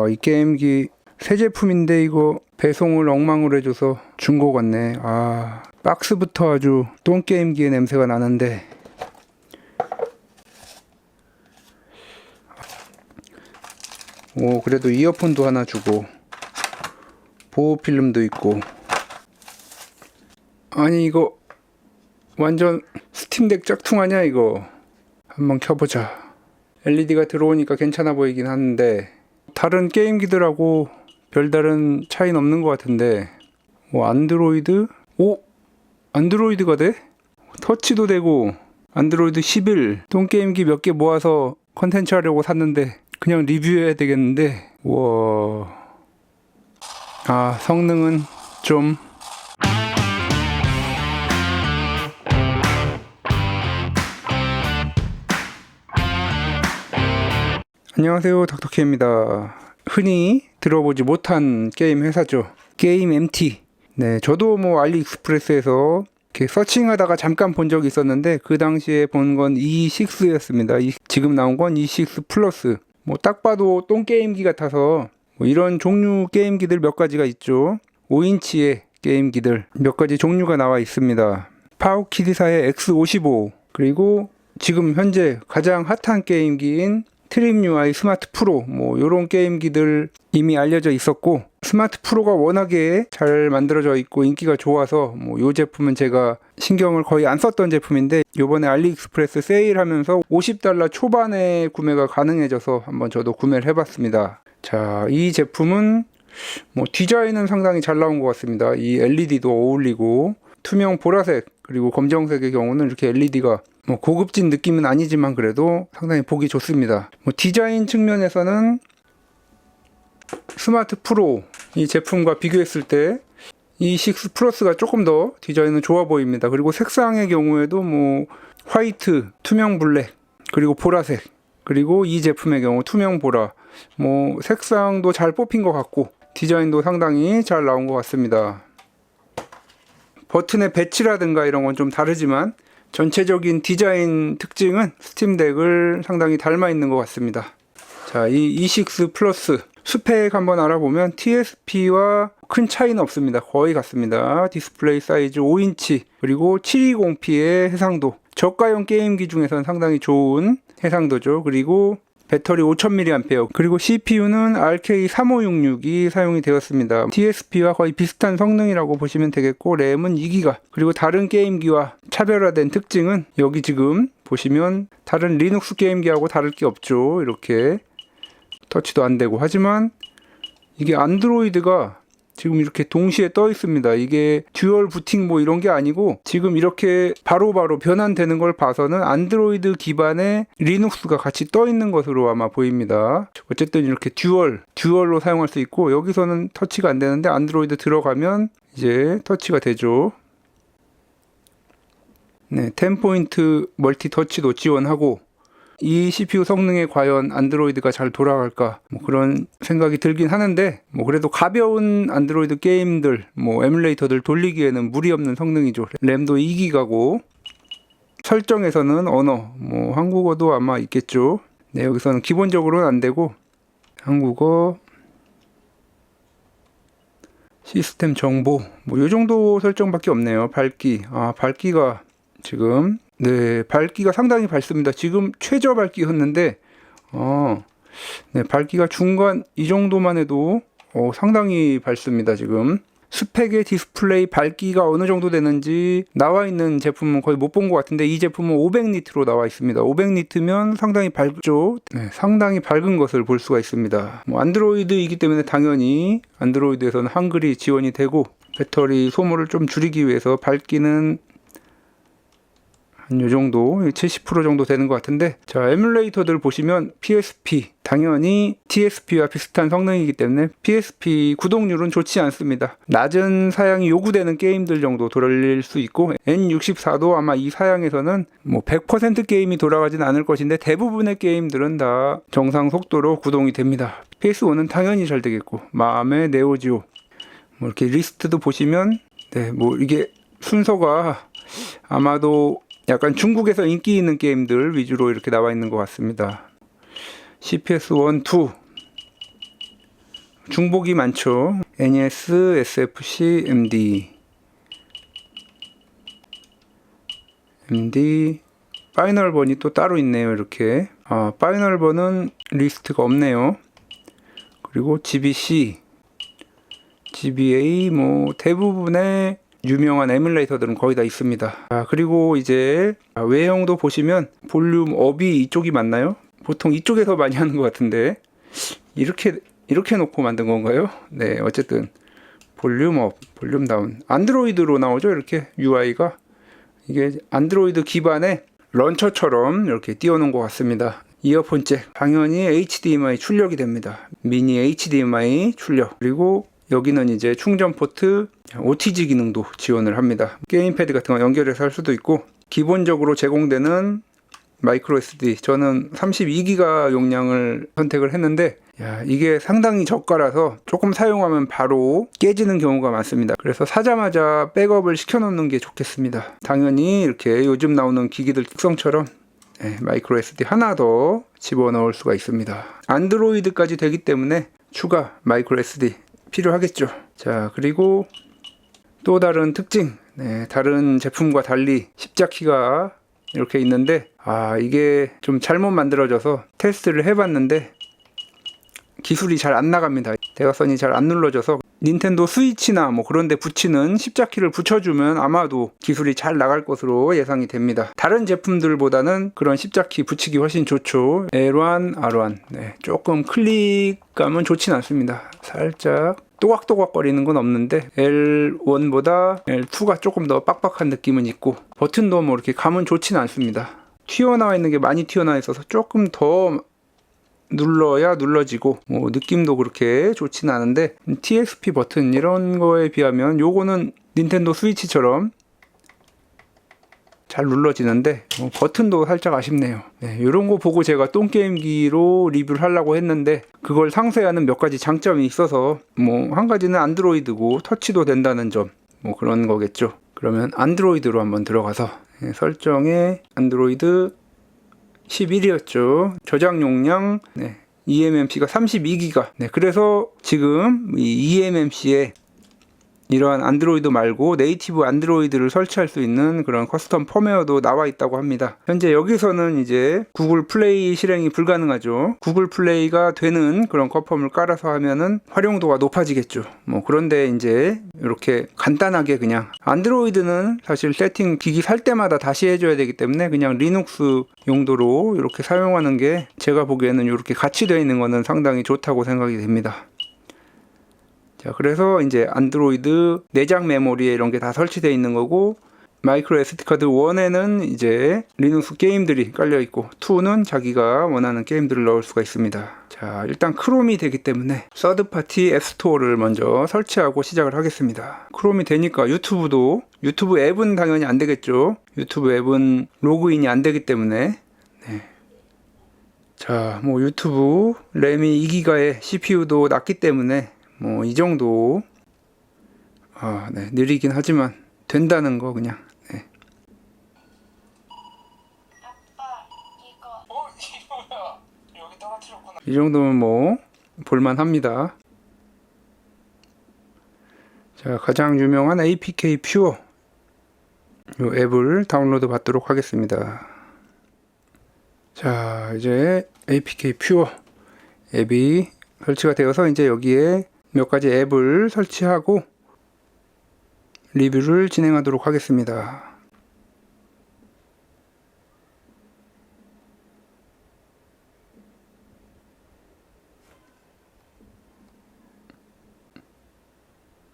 이 게임기 새 제품인데 이거 배송을 엉망으로 해줘서 중고 같네. 박스부터 아주 똥게임기의 냄새가 나는데. 그래도 이어폰도 하나 주고 보호필름도 있고. 아니 이거 완전 스팀덱 짝퉁 아니야 이거. 한번 켜보자. LED가 들어오니까 괜찮아 보이긴 하는데 다른 게임기들하고 별다른 차이는 없는 것 같은데. 안드로이드? 안드로이드가 돼? 터치도 되고 안드로이드 11 똥게임기 몇 개 모아서 컨텐츠 하려고 샀는데 그냥 리뷰해야 되겠는데. 우와. 성능은 좀. 안녕하세요, 닥터케입니다. 흔히 들어보지 못한 게임 회사죠. 게임 MT. 네, 저도 알리익스프레스에서 이렇게 서칭하다가 잠깐 본 적이 있었는데 그 당시에 본 건 E6였습니다. 지금 나온 건 E6 플러스. 딱 봐도 똥게임기 같아서 이런 종류 게임기들 몇 가지가 있죠. 5인치의 게임기들 몇 가지 종류가 나와 있습니다. 파워키디사의 X55, 그리고 지금 현재 가장 핫한 게임기인 트림 UI 스마트 프로, 요런 게임기들 이미 알려져 있었고, 스마트 프로가 워낙에 잘 만들어져 있고 인기가 좋아서 요 제품은 제가 신경을 거의 안 썼던 제품인데 요번에 알리익스프레스 세일하면서 $50 초반에 구매가 가능해져서 한번 저도 구매를 해봤습니다. 자, 이 제품은 디자인은 상당히 잘 나온 것 같습니다. 이 LED도 어울리고 투명 보라색 그리고 검정색의 경우는 이렇게 LED가 고급진 느낌은 아니지만 그래도 상당히 보기 좋습니다. 디자인 측면에서는 스마트 프로 이 제품과 비교했을 때 E6 플러스가 조금 더 디자인은 좋아 보입니다. 그리고 색상의 경우에도 화이트, 투명 블랙, 그리고 보라색, 그리고 이 제품의 경우 투명 보라, 색상도 잘 뽑힌 것 같고 디자인도 상당히 잘 나온 것 같습니다. 버튼의 배치라든가 이런 건 좀 다르지만 전체적인 디자인 특징은 스팀덱을 상당히 닮아 있는 것 같습니다. 자, 이 E6 플러스 스펙 한번 알아보면 TSP와 큰 차이는 없습니다. 거의 같습니다. 디스플레이 사이즈 5인치, 그리고 720p의 해상도, 저가형 게임기 중에서는 상당히 좋은 해상도죠. 그리고 배터리 5000mAh, 그리고 CPU는 RK3566이 사용이 되었습니다. TSP와 거의 비슷한 성능이라고 보시면 되겠고, 램은 2GB. 그리고 다른 게임기와 차별화된 특징은 여기 지금 보시면 다른 리눅스 게임기하고 다를 게 없죠. 이렇게 터치도 안 되고. 하지만 이게 안드로이드가 지금 이렇게 동시에 떠 있습니다. 이게 듀얼 부팅 이런 게 아니고 지금 이렇게 바로바로 변환되는 걸 봐서는 안드로이드 기반의 리눅스가 같이 떠 있는 것으로 아마 보입니다. 어쨌든 이렇게 듀얼로 사용할 수 있고, 여기서는 터치가 안 되는데 안드로이드 들어가면 이제 터치가 되죠. 네, 10포인트 멀티 터치도 지원하고, 이 CPU 성능에 과연 안드로이드가 잘 돌아갈까 그런 생각이 들긴 하는데, 그래도 가벼운 안드로이드 게임들 에뮬레이터들 돌리기에는 무리 없는 성능이죠. 램도 2GB고 설정에서는 언어 한국어도 아마 있겠죠. 네, 여기서는 기본적으로는 안 되고 한국어, 시스템 정보 요 정도 설정밖에 없네요. 밝기가 지금 밝기가 상당히 밝습니다. 지금 최저 밝기였는데 네, 밝기가 중간 이 정도만 해도 상당히 밝습니다. 지금 스펙의 디스플레이 밝기가 어느 정도 되는지 나와 있는 제품은 거의 못 본 것 같은데, 이 제품은 500니트로 나와 있습니다. 500니트면 상당히 밝죠. 네, 상당히 밝은 것을 볼 수가 있습니다. 안드로이드이기 때문에 당연히 안드로이드에서는 한글이 지원이 되고, 배터리 소모를 좀 줄이기 위해서 밝기는 요 정도 70% 정도 되는 것 같은데, 자, 에뮬레이터들 보시면 PSP 당연히 TSP와 비슷한 성능이기 때문에 PSP 구동률은 좋지 않습니다. 낮은 사양이 요구되는 게임들 정도 돌릴 수 있고, N64도 아마 이 사양에서는 100% 게임이 돌아가진 않을 것인데 대부분의 게임들은 다 정상 속도로 구동이 됩니다. PS1은 당연히 잘 되겠고, 마음의 네오지오 이렇게 리스트도 보시면 이게 순서가 아마도 약간 중국에서 인기 있는 게임들 위주로 이렇게 나와 있는 것 같습니다. CPS 1, 2, 중복이 많죠. NES, SFC, MD, 파이널 번이 또 따로 있네요. 이렇게 파이널 번은 리스트가 없네요. 그리고 GBC, GBA 뭐 대부분의 유명한 에뮬레이터들은 거의 다 있습니다. 그리고 이제 외형도 보시면 볼륨 업이 이쪽이 맞나요? 보통 이쪽에서 많이 하는 것 같은데 이렇게 놓고 만든 건가요? 네, 어쨌든 볼륨 업, 볼륨 다운. 안드로이드로 나오죠. 이렇게 UI가 이게 안드로이드 기반의 런처처럼 이렇게 띄워놓은 것 같습니다. 이어폰 잭 당연히 HDMI 출력이 됩니다. 미니 HDMI 출력. 그리고 여기는 이제 충전 포트 OTG 기능도 지원을 합니다. 게임패드 같은 거 연결해서 할 수도 있고, 기본적으로 제공되는 마이크로 SD, 저는 32기가 용량을 선택을 했는데 이게 상당히 저가라서 조금 사용하면 바로 깨지는 경우가 많습니다. 그래서 사자마자 백업을 시켜놓는 게 좋겠습니다. 당연히 이렇게 요즘 나오는 기기들 특성처럼 마이크로 SD 하나 더 집어넣을 수가 있습니다. 안드로이드까지 되기 때문에 추가 마이크로 SD 필요하겠죠. 자, 그리고 또 다른 특징, 다른 제품과 달리 십자키가 이렇게 있는데 이게 좀 잘못 만들어져서 테스트를 해봤는데 기술이 잘 안 나갑니다. 대각선이 잘 안 눌러져서 닌텐도 스위치나 뭐 그런 데 붙이는 십자키를 붙여주면 아마도 기술이 잘 나갈 것으로 예상이 됩니다. 다른 제품들보다는 그런 십자키 붙이기 훨씬 좋죠. L1, R1 조금 클릭감은 좋진 않습니다. 살짝 또각또각거리는 건 없는데 L1보다 L2가 조금 더 빡빡한 느낌은 있고, 버튼도 뭐 이렇게 감은 좋진 않습니다. 튀어나와 있는 게 많이 튀어나와 있어서 조금 더 눌러야 눌러지고 뭐 느낌도 그렇게 좋진 않은데, TXP 버튼 이런 거에 비하면 요거는 닌텐도 스위치처럼 잘 눌러지는데 버튼도 살짝 아쉽네요. 이런 거 보고 제가 똥게임기로 리뷰를 하려고 했는데 그걸 상쇄하는 몇 가지 장점이 있어서 뭐 한 가지는 안드로이드고 터치도 된다는 점, 뭐 그런 거겠죠. 그러면 안드로이드로 한번 들어가서 설정에 안드로이드 11이었죠. 저장 용량 eMMC가 32기가. 그래서 지금 이 eMMC에 이러한 안드로이드 말고 네이티브 안드로이드를 설치할 수 있는 그런 커스텀 펌웨어도 나와 있다고 합니다. 현재 여기서는 이제 구글 플레이 실행이 불가능하죠. 구글 플레이가 되는 그런 컴펌을 깔아서 하면은 활용도가 높아지겠죠. 뭐 그런데 이제 이렇게 간단하게 그냥, 안드로이드는 사실 세팅 기기 살 때마다 다시 해줘야 되기 때문에 그냥 리눅스 용도로 이렇게 사용하는 게 제가 보기에는 이렇게 같이 되어 있는 거는 상당히 좋다고 생각이 됩니다. 자, 그래서 이제 안드로이드 내장 메모리에 이런 게 다 설치되어 있는 거고, 마이크로 SD카드 1에는 이제 리눅스 게임들이 깔려 있고 2는 자기가 원하는 게임들을 넣을 수가 있습니다. 자, 일단 크롬이 되기 때문에 서드파티 앱스토어를 먼저 설치하고 시작을 하겠습니다. 크롬이 되니까 유튜브 앱은 당연히 안 되겠죠. 유튜브 앱은 로그인이 안 되기 때문에. 자, 뭐 유튜브 램이 2기가에 CPU도 낮기 때문에 뭐 이 정도 느리긴 하지만 된다는 거 그냥. 이 정도면 뭐 볼만합니다. 자, 가장 유명한 APK 퓨어 이 앱을 다운로드 받도록 하겠습니다. 자, 이제 APK 퓨어 앱이 설치가 되어서 이제 여기에 몇 가지 앱을 설치하고 리뷰를 진행하도록 하겠습니다.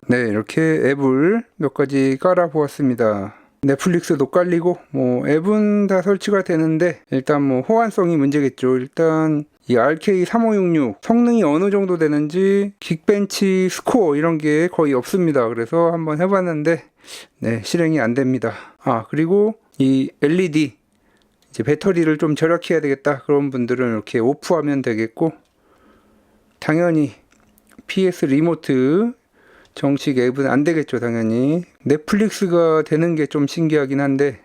이렇게 앱을 몇 가지 깔아 보았습니다. 넷플릭스도 깔리고 뭐 앱은 다 설치가 되는데 일단 뭐 호환성이 문제겠죠. 일단 이 RK3566 성능이 어느 정도 되는지 긱벤치 스코어 이런 게 거의 없습니다. 그래서 한번 해봤는데 실행이 안 됩니다. 그리고 이 LED 이제 배터리를 좀 절약해야 되겠다 그런 분들은 이렇게 오프하면 되겠고, 당연히 PS 리모트 정식 앱은 안 되겠죠. 당연히 넷플릭스가 되는 게 좀 신기하긴 한데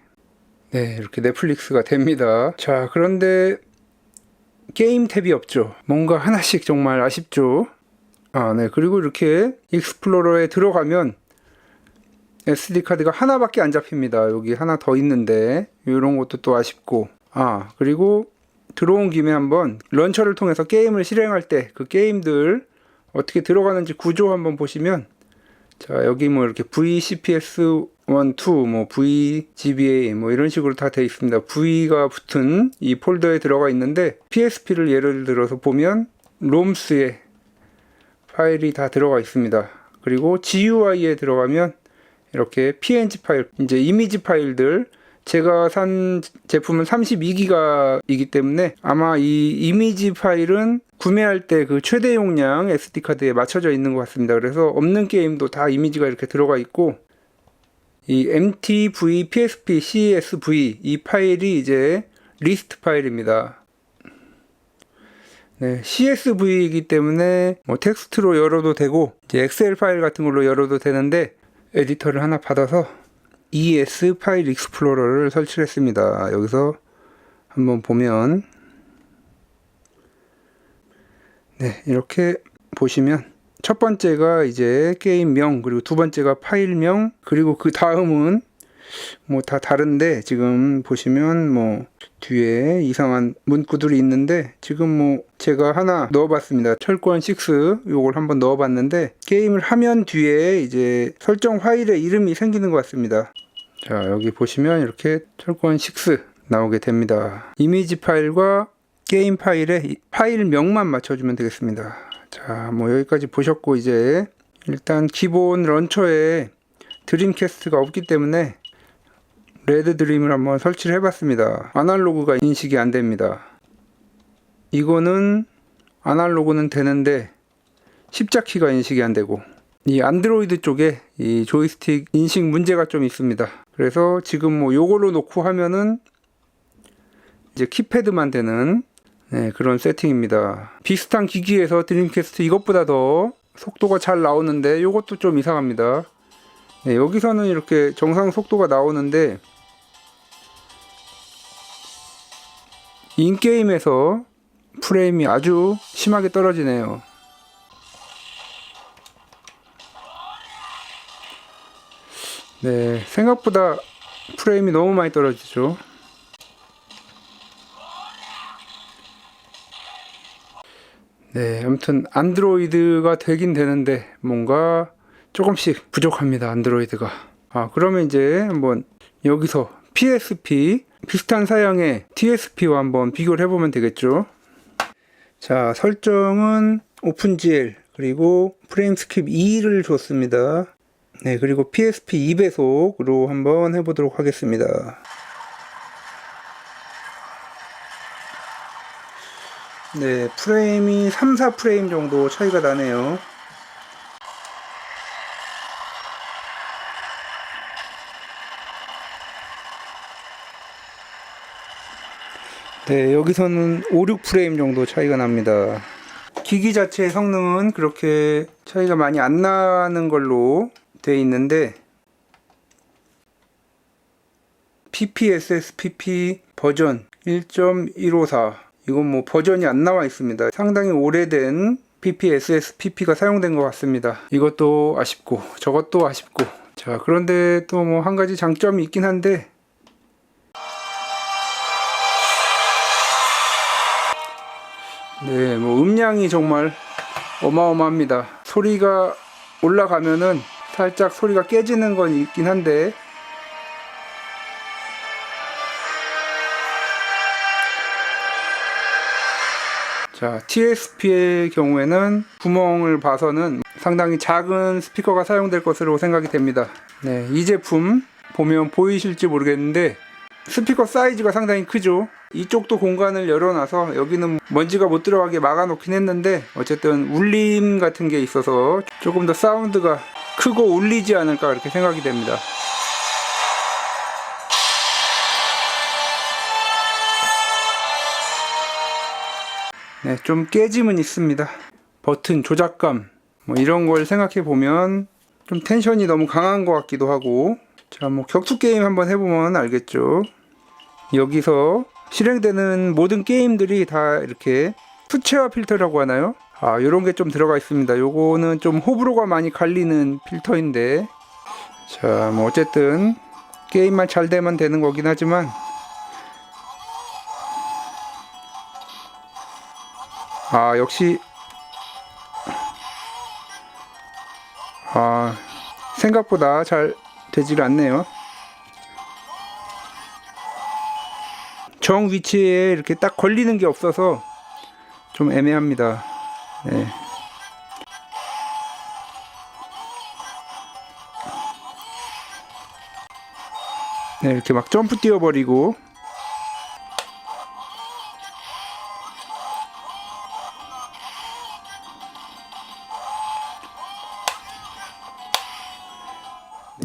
이렇게 넷플릭스가 됩니다. 자, 그런데 게임 탭이 없죠. 뭔가 하나씩 정말 아쉽죠. 네. 그리고 이렇게 익스플로러에 들어가면 SD카드가 하나밖에 안 잡힙니다. 여기 하나 더 있는데 이런 것도 또 아쉽고. 그리고 들어온 김에 한번 런처를 통해서 게임을 실행할 때 그 게임들 어떻게 들어가는지 구조 한번 보시면, 자, 여기 뭐 이렇게 VCPS 1, 2, 뭐 VGBA 뭐 이런 식으로 다 되어 있습니다. V가 붙은 이 폴더에 들어가 있는데, PSP를 예를 들어서 보면 롬스에 파일이 다 들어가 있습니다. 그리고 GUI에 들어가면 이렇게 PNG 파일, 이제 이미지 파일들, 제가 산 제품은 32기가이기 때문에 아마 이 이미지 파일은 구매할 때 그 최대 용량 SD카드에 맞춰져 있는 것 같습니다. 그래서 없는 게임도 다 이미지가 이렇게 들어가 있고, 이 MTV, PSP, CSV 이 파일이 이제 리스트 파일입니다. 네, CSV이기 때문에 뭐 텍스트로 열어도 되고 이제 엑셀 파일 같은 걸로 열어도 되는데, 에디터를 하나 받아서 ES 파일 익스플로러를 설치를 했습니다. 여기서 한번 보면, 네, 이렇게 보시면 첫 번째가 이제 게임명, 그리고 두 번째가 파일명, 그리고 그 다음은 뭐 다 다른데, 지금 보시면 뭐 뒤에 이상한 문구들이 있는데, 지금 뭐 제가 하나 넣어봤습니다. 철권 6 요걸 한번 넣어봤는데, 게임을 하면 뒤에 이제 설정 파일의 이름이 생기는 것 같습니다. 자, 여기 보시면 이렇게 철권 6 나오게 됩니다. 이미지 파일과 게임 파일에 파일명만 맞춰주면 되겠습니다. 자, 뭐 여기까지 보셨고, 이제 일단 기본 런처에 드림캐스트가 없기 때문에 레드 드림을 한번 설치를 해봤습니다. 아날로그가 인식이 안 됩니다. 이거는 아날로그는 되는데 십자키가 인식이 안 되고, 이 안드로이드 쪽에 이 조이스틱 인식 문제가 좀 있습니다. 그래서 지금 뭐 요걸로 놓고 하면은 이제 키패드만 되는, 네, 그런 세팅입니다. 비슷한 기기에서 드림캐스트 이것보다 더 속도가 잘 나오는데 요것도 좀 이상합니다. 네, 여기서는 이렇게 정상 속도가 나오는데 인게임에서 프레임이 아주 심하게 떨어지네요. 네, 생각보다 프레임이 너무 많이 떨어지죠. 네, 아무튼 안드로이드가 되긴 되는데 뭔가 조금씩 부족합니다. 안드로이드가. 그러면 이제 한번 여기서 PSP 비슷한 사양의 TSP와 한번 비교를 해보면 되겠죠. 자, 설정은 오픈GL, 그리고 프레임 스킵 2를 줬습니다. 네, 그리고 PSP 2배속으로 한번 해보도록 하겠습니다. 네, 프레임이 3, 4프레임 정도 차이가 나네요. 네, 여기서는 5, 6프레임 정도 차이가 납니다. 기기 자체의 성능은 그렇게 차이가 많이 안 나는 걸로 되어 있는데, PPSSPP 버전 1.154, 이건 뭐 버전이 안 나와 있습니다. 상당히 오래된 PPSSPP가 사용된 것 같습니다. 이것도 아쉽고 저것도 아쉽고. 자, 그런데 또 뭐 한 가지 장점이 있긴 한데, 네, 뭐 음량이 정말 어마어마합니다. 소리가 올라가면은 살짝 소리가 깨지는 건 있긴 한데, 자, TSP의 경우에는 구멍을 봐서는 상당히 작은 스피커가 사용될 것으로 생각이 됩니다. 네, 이 제품 보면 보이실지 모르겠는데 스피커 사이즈가 상당히 크죠. 이쪽도 공간을 열어놔서 여기는 먼지가 못 들어가게 막아 놓긴 했는데, 어쨌든 울림 같은 게 있어서 조금 더 사운드가 크고 울리지 않을까 이렇게 생각이 됩니다. 네, 좀 깨짐은 있습니다. 버튼 조작감 뭐 이런 걸 생각해 보면 좀 텐션이 너무 강한 것 같기도 하고. 자, 뭐 격투 게임 한번 해보면 알겠죠. 여기서 실행되는 모든 게임들이 다 이렇게 수채화 필터라고 하나요? 요런 게 좀 들어가 있습니다. 요거는 좀 호불호가 많이 갈리는 필터인데, 자, 뭐 어쨌든 게임만 잘 되면 되는 거긴 하지만, 역시 생각보다 잘 되질 않네요. 정 위치에 이렇게 딱 걸리는 게 없어서 좀 애매합니다. 네. 네, 이렇게 막 점프 뛰어버리고,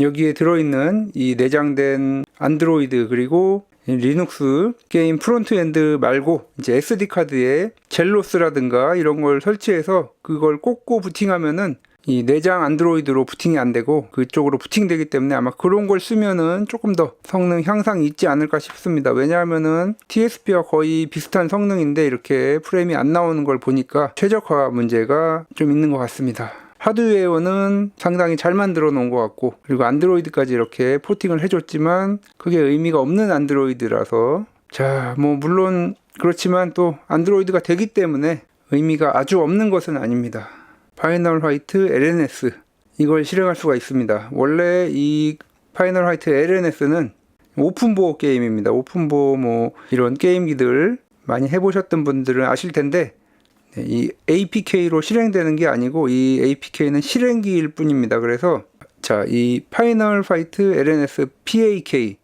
여기에 들어있는 이 내장된 안드로이드 그리고 리눅스 게임 프론트엔드 말고 이제 SD 카드에 젤로스라든가 이런 걸 설치해서 그걸 꽂고 부팅하면은 이 내장 안드로이드로 부팅이 안 되고 그쪽으로 부팅되기 때문에 아마 그런 걸 쓰면은 조금 더 성능 향상이 있지 않을까 싶습니다. 왜냐하면은 TSP와 거의 비슷한 성능인데 이렇게 프레임이 안 나오는 걸 보니까 최적화 문제가 좀 있는 것 같습니다. 하드웨어는 상당히 잘 만들어 놓은 것 같고, 그리고 안드로이드까지 이렇게 포팅을 해줬지만 그게 의미가 없는 안드로이드라서, 자, 뭐 물론 그렇지만 또 안드로이드가 되기 때문에 의미가 아주 없는 것은 아닙니다. 파이널 화이트 LNS 이걸 실행할 수가 있습니다. 원래 이 파이널 화이트 LNS는 오픈보어 게임입니다. 오픈보어 뭐 이런 게임기들 많이 해보셨던 분들은 아실 텐데, 이 APK로 실행되는 게 아니고 이 APK는 실행기일 뿐입니다. 그래서 자, 이 파이널 파이트 LNS PAK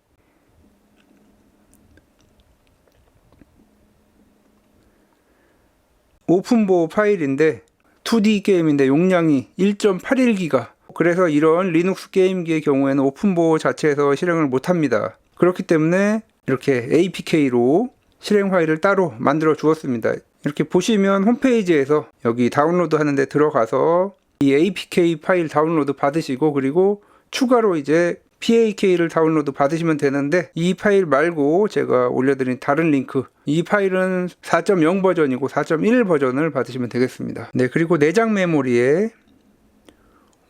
오픈보어 파일인데 2D 게임인데 용량이 1.81기가, 그래서 이런 리눅스 게임기의 경우에는 오픈보어 자체에서 실행을 못합니다. 그렇기 때문에 이렇게 APK로 실행 파일을 따로 만들어 주었습니다. 이렇게 보시면 홈페이지에서 여기 다운로드 하는데 들어가서 이 APK 파일 다운로드 받으시고, 그리고 추가로 이제 PAK를 다운로드 받으시면 되는데, 이 파일 말고 제가 올려드린 다른 링크, 이 파일은 4.0 버전이고 4.1 버전을 받으시면 되겠습니다. 네, 그리고 내장 메모리에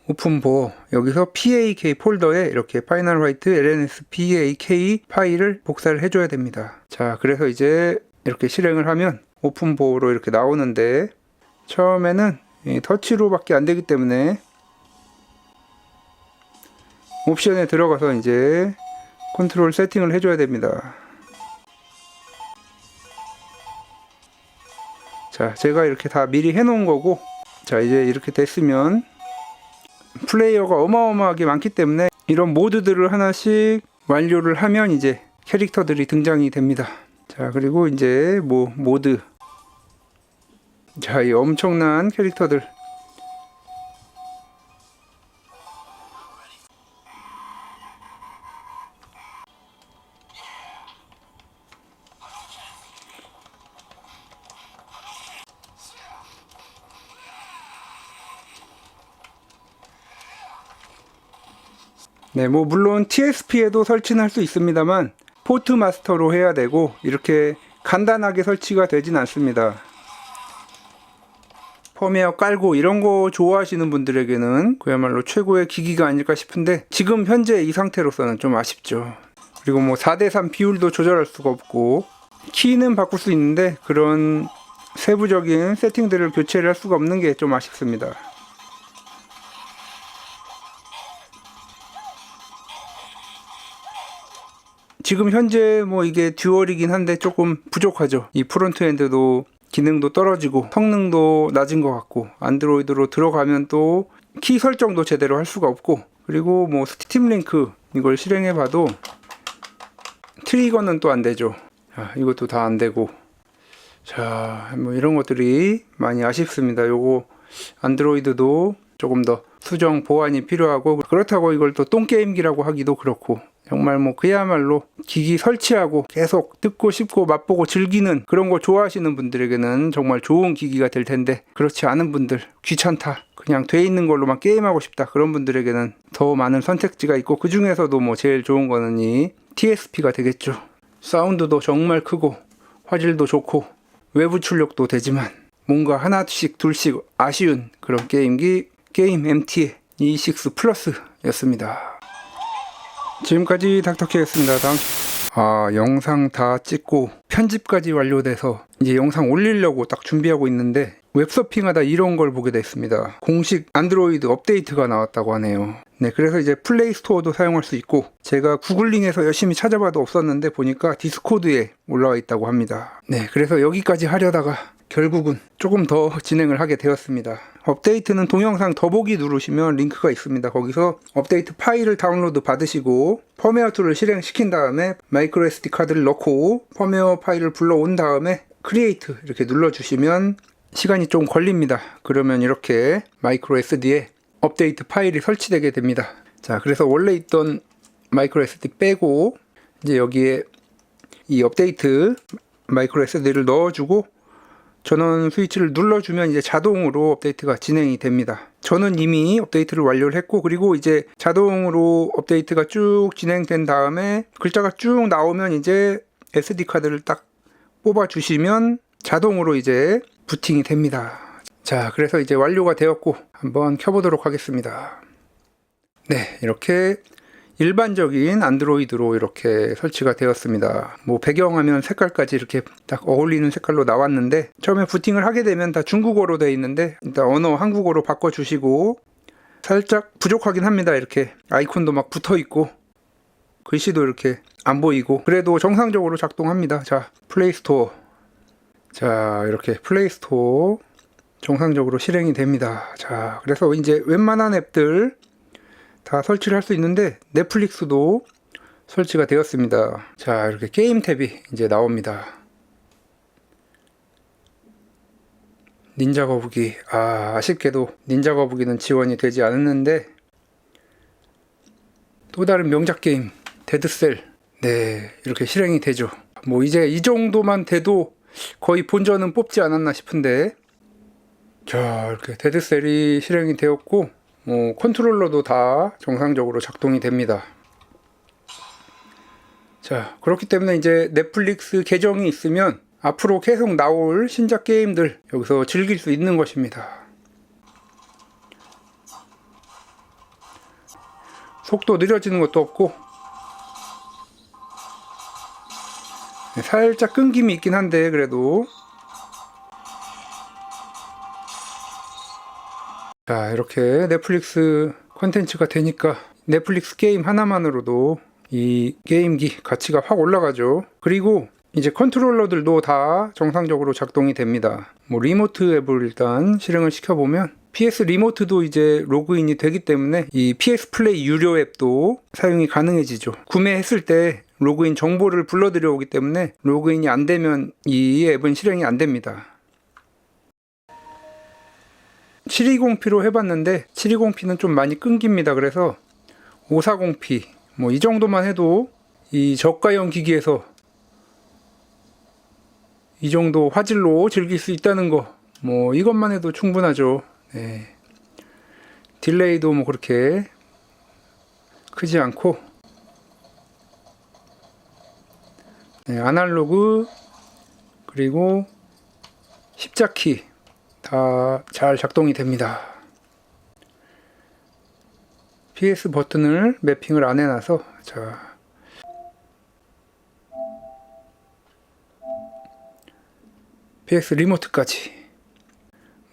오픈보어 여기서 PAK 폴더에 이렇게 파이널 화이트 LNS PAK 파일을 복사를 해줘야 됩니다. 자, 그래서 이제 이렇게 실행을 하면 오픈보어로 이렇게 나오는데, 처음에는 터치로밖에 안 되기 때문에 옵션에 들어가서 이제 컨트롤 세팅을 해줘야 됩니다. 자, 제가 이렇게 다 미리 해놓은 거고, 자, 이제 이렇게 됐으면 플레이어가 어마어마하게 많기 때문에 이런 모드들을 하나씩 완료를 하면 이제 캐릭터들이 등장이 됩니다. 자, 그리고 이제 모드, 자, 이 엄청난 캐릭터들, 네, 뭐 물론 TSP에도 설치는 할 수 있습니다만 포트 마스터로 해야 되고 이렇게 간단하게 설치가 되진 않습니다. 펌웨어 깔고 이런 거 좋아하시는 분들에게는 그야말로 최고의 기기가 아닐까 싶은데, 지금 현재 이 상태로서는 좀 아쉽죠. 그리고 뭐 4:3 비율도 조절할 수가 없고, 키는 바꿀 수 있는데 그런 세부적인 세팅들을 교체를 할 수가 없는 게 좀 아쉽습니다. 지금 현재 뭐 이게 듀얼이긴 한데 조금 부족하죠. 이 프론트엔드도 기능도 떨어지고 성능도 낮은 것 같고, 안드로이드로 들어가면 또 키 설정도 제대로 할 수가 없고, 그리고 뭐 스팀 링크 이걸 실행해 봐도 트리거는 또 안 되죠. 자, 이것도 다 안 되고, 자, 뭐 이런 것들이 많이 아쉽습니다. 요거 안드로이드도 조금 더 수정 보완이 필요하고, 그렇다고 이걸 또 똥게임기라고 하기도 그렇고, 정말 뭐 그야말로 기기 설치하고 계속 뜯고 씹고 맛보고 즐기는 그런 거 좋아하시는 분들에게는 정말 좋은 기기가 될 텐데, 그렇지 않은 분들, 귀찮다, 그냥 돼 있는 걸로만 게임하고 싶다, 그런 분들에게는 더 많은 선택지가 있고, 그 중에서도 뭐 제일 좋은 거는 이 TSP가 되겠죠. 사운드도 정말 크고 화질도 좋고 외부 출력도 되지만 뭔가 하나씩 둘씩 아쉬운 그런 게임기 게임 MT E6 플러스였습니다. 지금까지 닥터케였습니다. 다음 영상 다 찍고 편집까지 완료돼서 이제 영상 올리려고 딱 준비하고 있는데 웹서핑하다 이런 걸 보게 됐습니다. 공식 안드로이드 업데이트가 나왔다고 하네요. 네, 그래서 이제 플레이 스토어도 사용할 수 있고 제가 구글링해서 열심히 찾아봐도 없었는데 보니까 디스코드에 올라와 있다고 합니다. 네, 그래서 여기까지 하려다가 결국은 조금 더 진행을 하게 되었습니다. 업데이트는 동영상 더보기 누르시면 링크가 있습니다. 거기서 업데이트 파일을 다운로드 받으시고 펌웨어 툴을 실행시킨 다음에 마이크로 SD 카드를 넣고 펌웨어 파일을 불러온 다음에 크리에이트 이렇게 눌러주시면 시간이 좀 걸립니다. 그러면 이렇게 마이크로 SD에 업데이트 파일이 설치되게 됩니다. 자, 그래서 원래 있던 마이크로 SD 빼고 이제 여기에 이 업데이트 마이크로 SD를 넣어주고 전원 스위치를 눌러주면 이제 자동으로 업데이트가 진행이 됩니다. 저는 이미 업데이트를 완료를 했고 그리고 이제 자동으로 업데이트가 쭉 진행된 다음에 글자가 쭉 나오면 이제 SD 카드를 딱 뽑아 주시면 자동으로 이제 부팅이 됩니다. 자, 그래서 이제 완료가 되었고 한번 켜보도록 하겠습니다. 네, 이렇게 일반적인 안드로이드로 이렇게 설치가 되었습니다. 뭐 배경화면 색깔까지 이렇게 딱 어울리는 색깔로 나왔는데 처음에 부팅을 하게 되면 다 중국어로 되어 있는데 일단 언어 한국어로 바꿔주시고 살짝 부족하긴 합니다. 이렇게 아이콘도 막 붙어 있고 글씨도 이렇게 안 보이고 그래도 정상적으로 작동합니다. 자, 플레이스토어. 자, 이렇게 플레이스토어 정상적으로 실행이 됩니다. 자, 그래서 이제 웬만한 앱들 다 설치를 할 수 있는데 넷플릭스도 설치가 되었습니다. 자, 이렇게 게임 탭이 이제 나옵니다. 닌자 거북이. 아쉽게도 닌자 거북이는 지원이 되지 않았는데 또 다른 명작 게임 데드셀. 네, 이렇게 실행이 되죠. 뭐 이제 이 정도만 돼도 거의 본전은 뽑지 않았나 싶은데 자, 이렇게 데드셀이 실행이 되었고 뭐 컨트롤러도 다 정상적으로 작동이 됩니다. 자, 그렇기 때문에 이제 넷플릭스 계정이 있으면 앞으로 계속 나올 신작 게임들 여기서 즐길 수 있는 것입니다. 속도 느려지는 것도 없고 살짝 끊김이 있긴 한데 그래도 자, 이렇게 넷플릭스 콘텐츠가 되니까 넷플릭스 게임 하나만으로도 이 게임기 가치가 확 올라가죠. 그리고 이제 컨트롤러들도 다 정상적으로 작동이 됩니다. 뭐 리모트 앱을 일단 실행을 시켜보면 PS 리모트도 이제 로그인이 되기 때문에 이 PS 플레이 유료 앱도 사용이 가능해지죠. 구매했을 때 로그인 정보를 불러들여 오기 때문에 로그인이 안 되면 이 앱은 실행이 안 됩니다. 720p로 해봤는데 720p는 좀 많이 끊깁니다. 그래서 540p 뭐 이 정도만 해도 이 저가형 기기에서 이 정도 화질로 즐길 수 있다는 거 뭐 이것만 해도 충분하죠. 네. 딜레이도 뭐 그렇게 크지 않고 네, 아날로그 그리고 십자키 다 잘 작동이 됩니다. PS 버튼을 매핑을 안 해놔서 자, PS 리모트까지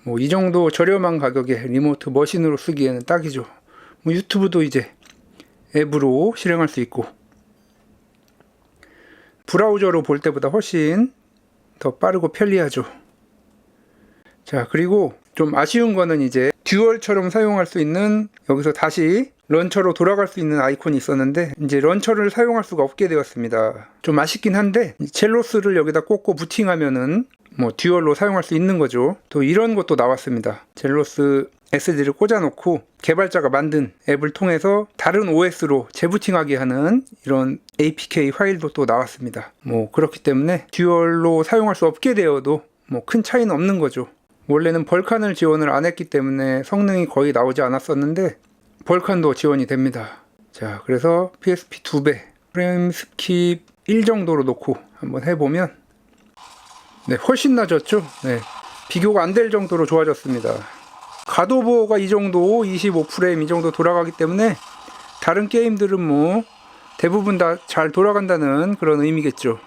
뭐 이 정도 저렴한 가격에 리모트 머신으로 쓰기에는 딱이죠. 뭐 유튜브도 이제 앱으로 실행할 수 있고 브라우저로 볼 때보다 훨씬 더 빠르고 편리하죠. 자, 그리고 좀 아쉬운 거는 이제 듀얼처럼 사용할 수 있는 여기서 다시 런처로 돌아갈 수 있는 아이콘이 있었는데 이제 런처를 사용할 수가 없게 되었습니다. 좀 아쉽긴 한데 젤로스를 여기다 꽂고 부팅하면은 뭐 듀얼로 사용할 수 있는 거죠. 또 이런 것도 나왔습니다. 젤로스 SD를 꽂아놓고 개발자가 만든 앱을 통해서 다른 OS로 재부팅하게 하는 이런 APK 파일도 또 나왔습니다. 뭐 그렇기 때문에 듀얼로 사용할 수 없게 되어도 뭐 큰 차이는 없는 거죠. 원래는 벌칸을 지원을 안 했기 때문에 성능이 거의 나오지 않았었는데 벌칸도 지원이 됩니다. 자, 그래서 PSP 2배 프레임 스킵 1 정도로 놓고 한번 해보면 네, 훨씬 낮았죠. 네, 비교가 안 될 정도로 좋아졌습니다. 갓오버가 이 정도 25프레임 이 정도 돌아가기 때문에 다른 게임들은 뭐 대부분 다 잘 돌아간다는 그런 의미겠죠.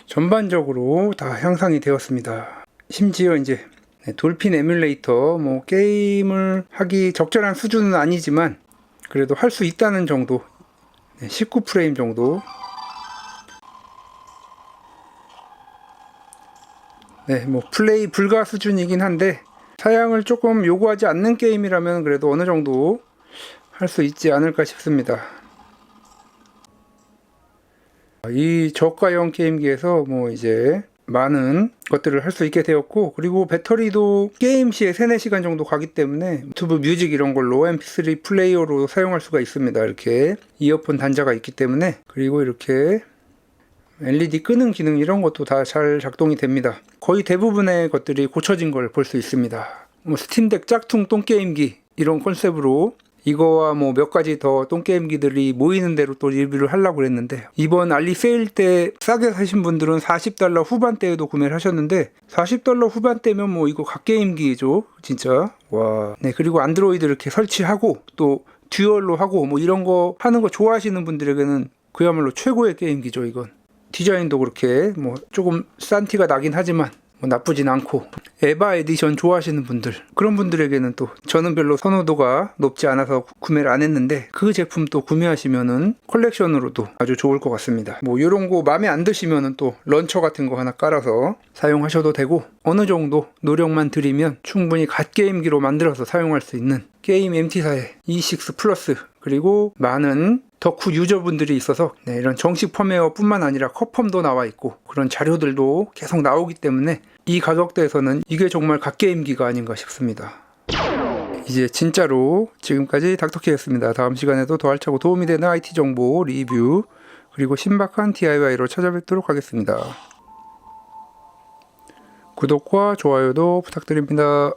전반적으로 다 향상이 되었습니다. 심지어 이제 돌핀 에뮬레이터 뭐 게임을 하기 적절한 수준은 아니지만 그래도 할 수 있다는 정도, 19프레임 정도. 네, 뭐 플레이 불가 수준이긴 한데 사양을 조금 요구하지 않는 게임이라면 그래도 어느 정도 할 수 있지 않을까 싶습니다. 이 저가형 게임기에서 뭐 이제 많은 것들을 할 수 있게 되었고, 그리고 배터리도 게임 시에 3-4시간 정도 가기 때문에 유튜브 뮤직 이런 걸로 mp3 플레이어로 사용할 수가 있습니다. 이렇게 이어폰 단자가 있기 때문에. 그리고 이렇게 LED 끄는 기능 이런 것도 다 잘 작동이 됩니다. 거의 대부분의 것들이 고쳐진 걸 볼 수 있습니다. 뭐 스팀덱 짝퉁 똥게임기 이런 컨셉으로 이거와 뭐 몇 가지 더 똥게임기들이 모이는 대로 또 리뷰를 하려고 그랬는데, 이번 알리 세일 때 싸게 사신 분들은 $40 후반대에도 구매를 하셨는데, $40 후반대면 뭐 이거 갓게임기죠 진짜. 와. 네, 그리고 안드로이드 이렇게 설치하고 또 듀얼로 하고 뭐 이런 거 하는 거 좋아하시는 분들에게는 그야말로 최고의 게임기죠 이건. 디자인도 그렇게 뭐 조금 싼 티가 나긴 하지만 뭐 나쁘진 않고, 에바 에디션 좋아하시는 분들, 그런 분들에게는 또 저는 별로 선호도가 높지 않아서 구매를 안 했는데 그 제품 또 구매하시면은 컬렉션으로도 아주 좋을 것 같습니다. 뭐 이런 거 마음에 안 드시면은 또 런처 같은 거 하나 깔아서 사용하셔도 되고, 어느 정도 노력만 들이면 충분히 갓게임기로 만들어서 사용할 수 있는 게임 MT사의 E6 플러스, 그리고 많은 덕후 유저분들이 있어서 이런 정식 펌웨어 뿐만 아니라 컵펌도 나와 있고 그런 자료들도 계속 나오기 때문에 이 가격대에서는 이게 정말 갓게임기가 아닌가 싶습니다. 이제 진짜로 지금까지 닥터키였습니다. 다음 시간에도 더 알차고 도움이 되는 IT 정보 리뷰 그리고 신박한 DIY로 찾아뵙도록 하겠습니다. 구독과 좋아요도 부탁드립니다.